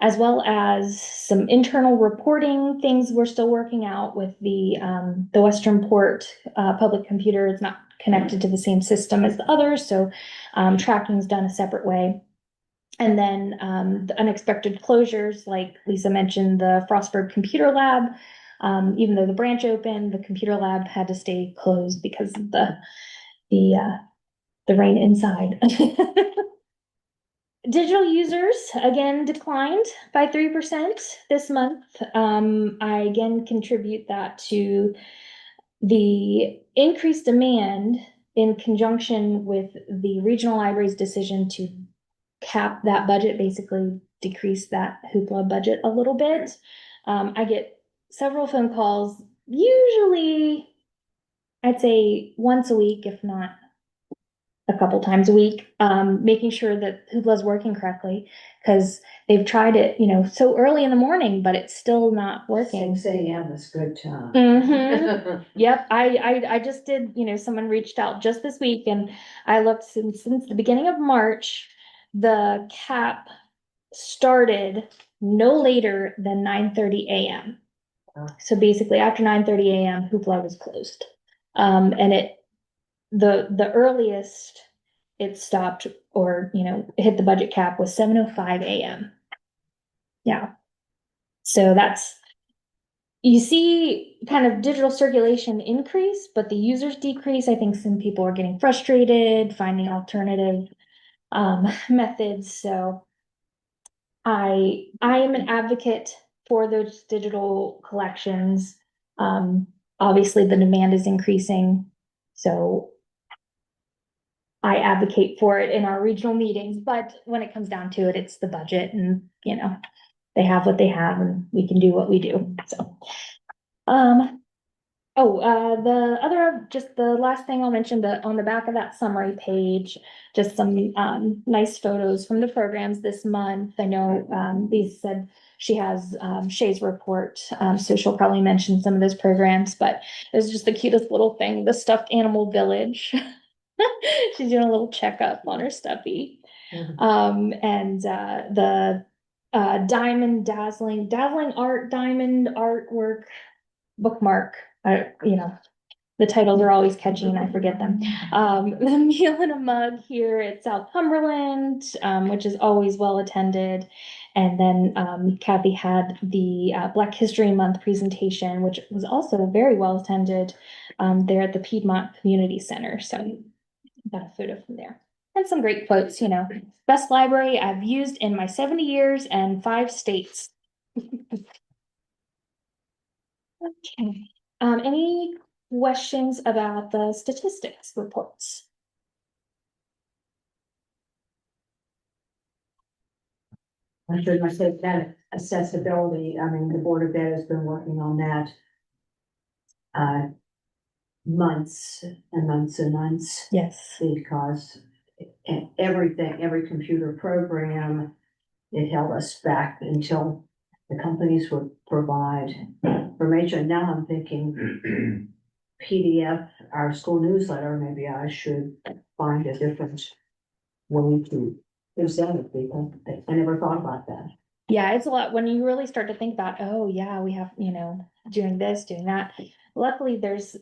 [SPEAKER 6] as well as some internal reporting things we're still working out with the Western Port public computer. It's not connected to the same system as the others, so tracking is done a separate way. And then the unexpected closures, like Lisa mentioned, the Frostburg Computer Lab, even though the branch opened, the computer lab had to stay closed because of the rain inside. Digital users again declined by 3% this month. I again contribute that to the increased demand in conjunction with the regional library's decision to cap that budget, basically decrease that hoopla budget a little bit. I get several phone calls, usually I'd say once a week, if not a couple times a week, making sure that Hoopla's working correctly. Cause they've tried it, so early in the morning, but it's still not working.
[SPEAKER 5] 6 AM is good time.
[SPEAKER 6] Mhm. Yep, I just did, someone reached out just this week and I looked since the beginning of March, the cap started no later than 9:30 AM. So basically after 9:30 AM, Hoopla was closed. And the earliest it stopped or, hit the budget cap was 7:05 AM. Yeah. So you see kind of digital circulation increase, but the users decrease. I think some people are getting frustrated, finding alternative methods. So I am an advocate for those digital collections. Obviously the demand is increasing, so I advocate for it in our regional meetings, but when it comes down to it, it's the budget and, they have what they have and we can do what we do, so. Just the last thing I'll mention, on the back of that summary page, just some, nice photos from the programs this month. I know, Lisa said she has, Shay's report, so she'll probably mention some of those programs, but it was just the cutest little thing, the stuffed animal village. She's doing a little checkup on her stuffy. The dazzling art, diamond artwork bookmark. The titles are always catchy and I forget them. The Meal in a Mug here at South Cumberland, which is always well attended. And then Kathy had the Black History Month presentation, which was also very well attended there at the Piedmont Community Center. So got a photo from there. And some great quotes, best library I've used in my 70 years and 5 states. Okay. Any questions about the statistics reports?
[SPEAKER 5] I should have said that accessibility, I mean, the Board of Ed has been working on that months and months and months.
[SPEAKER 6] Yes.
[SPEAKER 5] Because every computer program, it held us back until the companies would provide information. Now I'm thinking PDF, our school newsletter, maybe I should find a different way to present it, because I never thought about that.
[SPEAKER 6] Yeah, it's a lot when you really start to think about, oh yeah, we have, doing this, doing that. Luckily, there's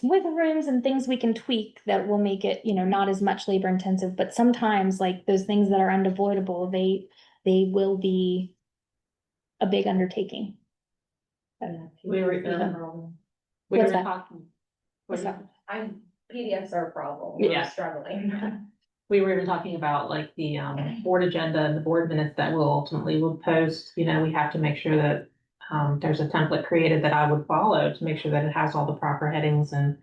[SPEAKER 6] wiggle rooms and things we can tweak that will make it, not as much labor intensive, but sometimes like those things that are unavoidable, they will be a big undertaking.
[SPEAKER 3] We were
[SPEAKER 6] What's that?
[SPEAKER 3] talking.
[SPEAKER 6] What's that?
[SPEAKER 4] PDFs are a problem.
[SPEAKER 3] Yeah.
[SPEAKER 4] We're struggling.
[SPEAKER 3] We were even talking about like the board agenda and the board minutes that we'll post. We have to make sure that there's a template created that I would follow to make sure that it has all the proper headings and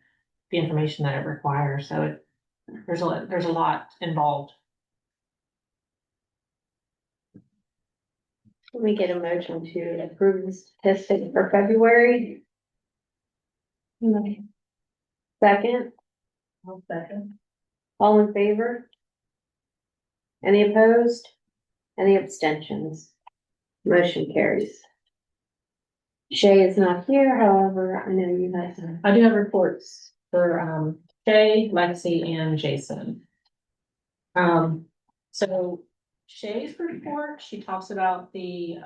[SPEAKER 3] the information that it requires. So there's a lot involved.
[SPEAKER 1] Let me get a motion to approve the statistics for February. Second,
[SPEAKER 4] I'll second.
[SPEAKER 1] all in favor? Any opposed? Any abstentions? Motion carries. Shay is not here, however, I know you had some.
[SPEAKER 3] I do have reports for Shay, Lexi, and Jason. So Shay's report, she talks about the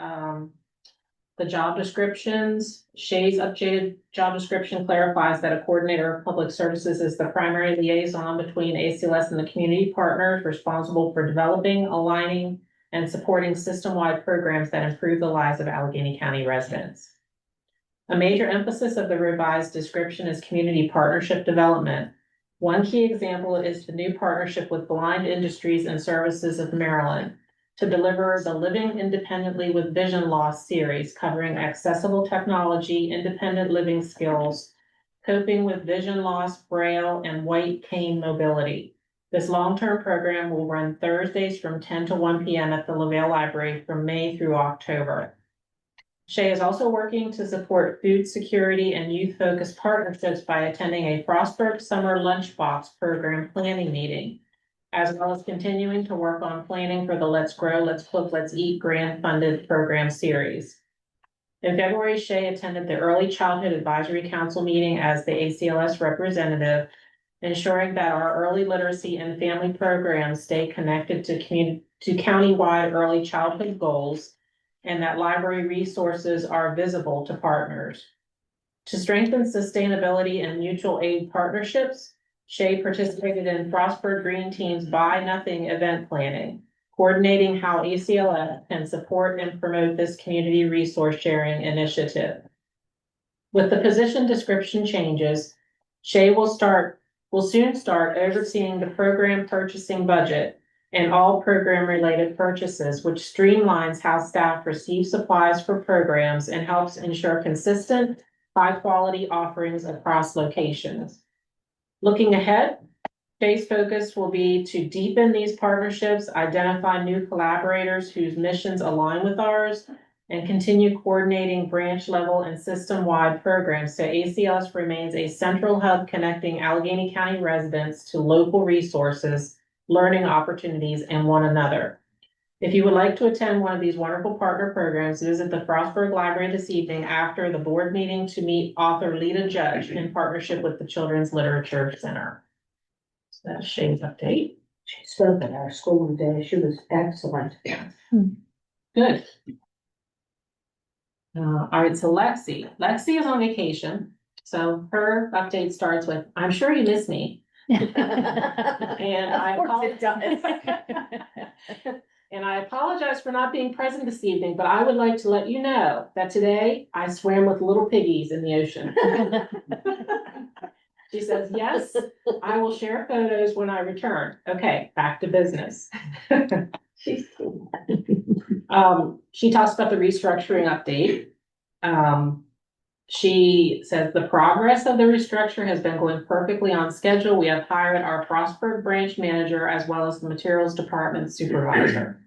[SPEAKER 3] job descriptions. Shay's updated job description clarifies that a coordinator of public services is the primary liaison between ACLS and the community partners responsible for developing, aligning, and supporting system-wide programs that improve the lives of Allegheny County residents. A major emphasis of the revised description is community partnership development. One key example is the new partnership with Blind Industries and Services of Maryland to deliver the Living Independently with Vision Loss series covering accessible technology, independent living skills, coping with vision loss, braille, and white cane mobility. This long-term program will run Thursdays from 10 to 1 p.m. at the LaVale Library from May through October. Shay is also working to support food security and youth-focused partnerships by attending a Frostburg Summer Lunchbox Program planning meeting, as well as continuing to work on planning for the Let's Grow, Let's Cook, Let's Eat grant-funded program series. In February, Shay attended the Early Childhood Advisory Council meeting as the ACLS representative, ensuring that our early literacy and family programs stay connected to countywide early childhood goals, and that library resources are visible to partners. To strengthen sustainability and mutual aid partnerships, Shay participated in Frostburg Green Team's Buy Nothing event planning, coordinating how ACLS can support and promote this community resource sharing initiative. With the position description changes, Shay will soon start overseeing the program purchasing budget and all program-related purchases, which streamlines how staff receive supplies for programs and helps ensure consistent, high-quality offerings across locations. Looking ahead, Shay's focus will be to deepen these partnerships, identify new collaborators whose missions align with ours, and continue coordinating branch-level and system-wide programs so ACLS remains a central hub connecting Allegheny County residents to local resources, learning opportunities, and one another. If you would like to attend one of these wonderful partner programs, visit the Frostburg Library this evening after the board meeting to meet author Lita Judge in partnership with the Children's Literature Center. So that's Shay's update.
[SPEAKER 5] She spoke at our school today. She was excellent.
[SPEAKER 3] Good. All right, so Lexi is on vacation. So her update starts with, I'm sure you miss me. And I And I apologize for not being present this evening, but I would like to let you know that today I swam with little piggies in the ocean. She says, yes, I will share photos when I return. Okay, back to business. She talks about the restructuring update. She says the progress of the restructure has been going perfectly on schedule. We have hired our Frostburg branch manager as well as the materials department supervisor.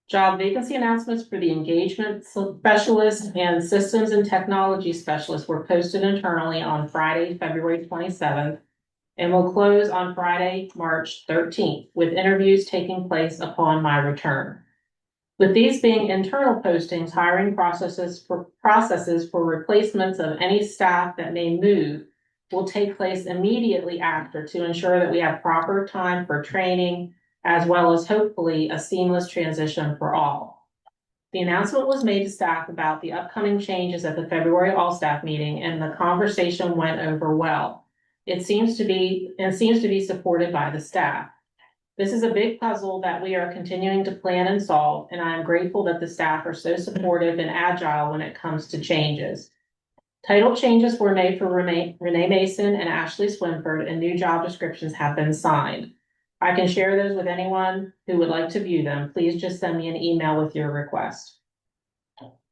[SPEAKER 3] Job vacancy announcements for the engagement specialist and systems and technology specialist were posted internally on Friday, February 27th, and will close on Friday, March 13th, with interviews taking place upon my return. With these being internal postings, hiring processes for replacements of any staff that may move will take place immediately after to ensure that we have proper time for training, as well as hopefully a seamless transition for all. The announcement was made to staff about the upcoming changes at the February all-staff meeting, and the conversation went over well. It seems to be supported by the staff. This is a big puzzle that we are continuing to plan and solve, and I am grateful that the staff are so supportive and agile when it comes to changes. Title changes were made for Renee Mason and Ashley Swinford, and new job descriptions have been signed. I can share those with anyone who would like to view them. Please just send me an email with your request.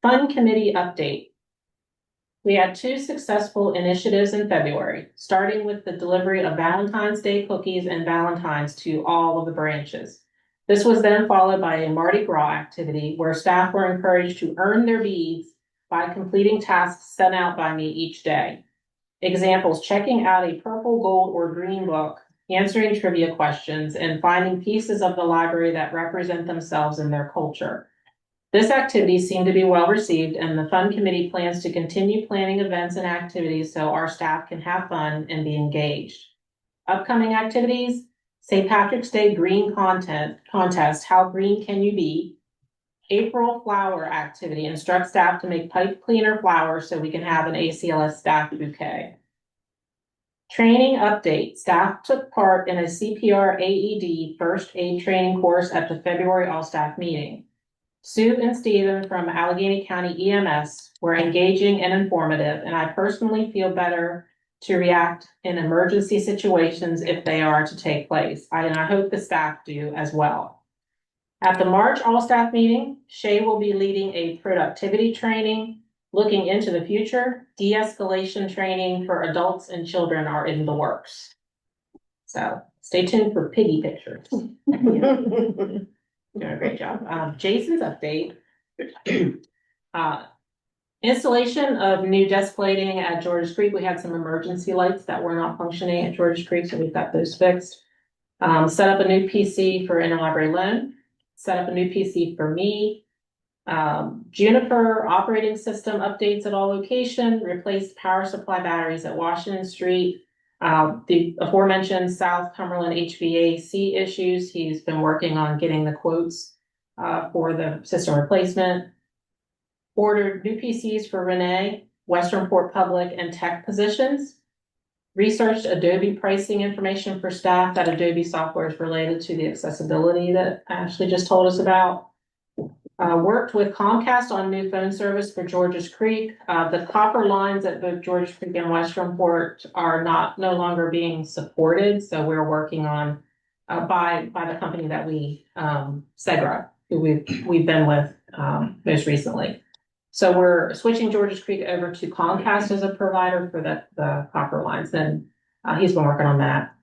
[SPEAKER 3] Fund committee update. We had 2 successful initiatives in February, starting with the delivery of Valentine's Day cookies and Valentines to all of the branches. This was then followed by a Mardi Gras activity where staff were encouraged to earn their beads by completing tasks sent out by me each day. Examples: checking out a purple, gold, or green book, answering trivia questions, and finding pieces of the library that represent themselves and their culture. This activity seemed to be well received, and the Fund Committee plans to continue planning events and activities so our staff can have fun and be engaged. Upcoming activities: St. Patrick's Day Green Contest, How Green Can You Be? April Flower Activity, instruct staff to make pipe cleaner flowers so we can have an ACLS staff bouquet. Training update: staff took part in a CPR AED first aid training course at the February all-staff meeting. Sue and Stephen from Allegheny County EMS were engaging and informative, and I personally feel better to react in emergency situations if they are to take place. And I hope the staff do as well. At the March all-staff meeting, Shay will be leading a productivity training, looking into the future. De-escalation training for adults and children are in the works. So stay tuned for piggy pictures. Doing a great job. Jason's update. Installation of new desk lighting at George's Creek. We had some emergency lights that were not functioning at George's Creek, so we've got those fixed. Set up a new PC for interlibrary loan, set up a new PC for me. Juniper operating system updates at all location, replaced power supply batteries at Washington Street. The aforementioned South Cumberland HVAC issues, he's been working on getting the quotes for the system replacement. Ordered new PCs for Renee, Western Port Public and tech positions. Researched Adobe pricing information for staff. That Adobe software is related to the accessibility that Ashley just told us about. Worked with Comcast on new phone service for George's Creek. The copper lines at both George's Creek and Western Port are no longer being supported. So we're working on by the company that we Segra, who we've been with most recently. So we're switching George's Creek over to Comcast as a provider for the copper lines, and he's been working on that.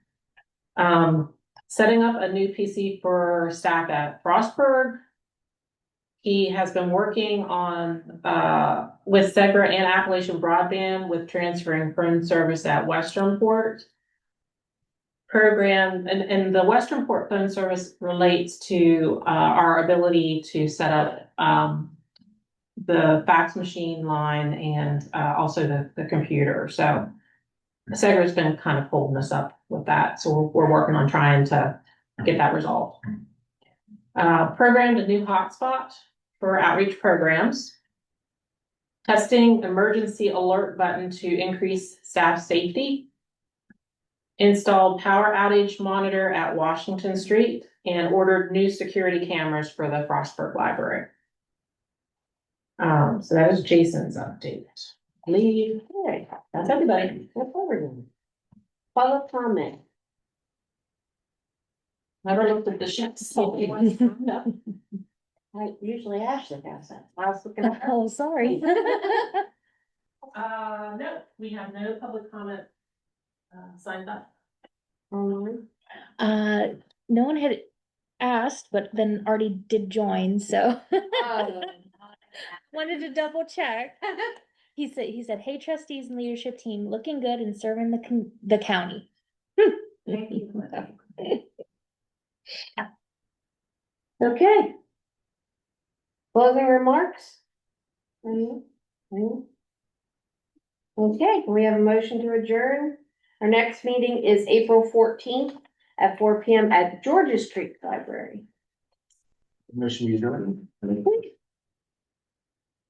[SPEAKER 3] Setting up a new PC for staff at Frostburg. He has been working on with Segra and Appalachian Broadband with transferring phone service at Western Port. Program and the Western Port phone service relates to our ability to set up the fax machine line and also the computer. So Segra's been kind of holding us up with that. So we're working on trying to get that resolved. Programmed a new hotspot for outreach programs. Testing emergency alert button to increase staff safety. Installed power outage monitor at Washington Street and ordered new security cameras for the Frostburg Library. So that is Jason's update.
[SPEAKER 1] Leave. Okay, that's everybody. That's everyone. Public comment.
[SPEAKER 3] Never looked at the sheets.
[SPEAKER 1] I usually Ashley has that. I was looking at her.
[SPEAKER 6] Oh, sorry.
[SPEAKER 3] No, we have no public comment signed up.
[SPEAKER 1] Online.
[SPEAKER 6] No one had asked, but then already did join, so
[SPEAKER 1] Oh.
[SPEAKER 6] wanted to double check. He said, "Hey, trustees and leadership team, looking good and serving the county."
[SPEAKER 1] Thank you. Okay. Closing remarks? Okay, we have a motion to adjourn. Our next meeting is April 14th at 4 p.m. at George's Creek Library.
[SPEAKER 2] Motion to adjourn.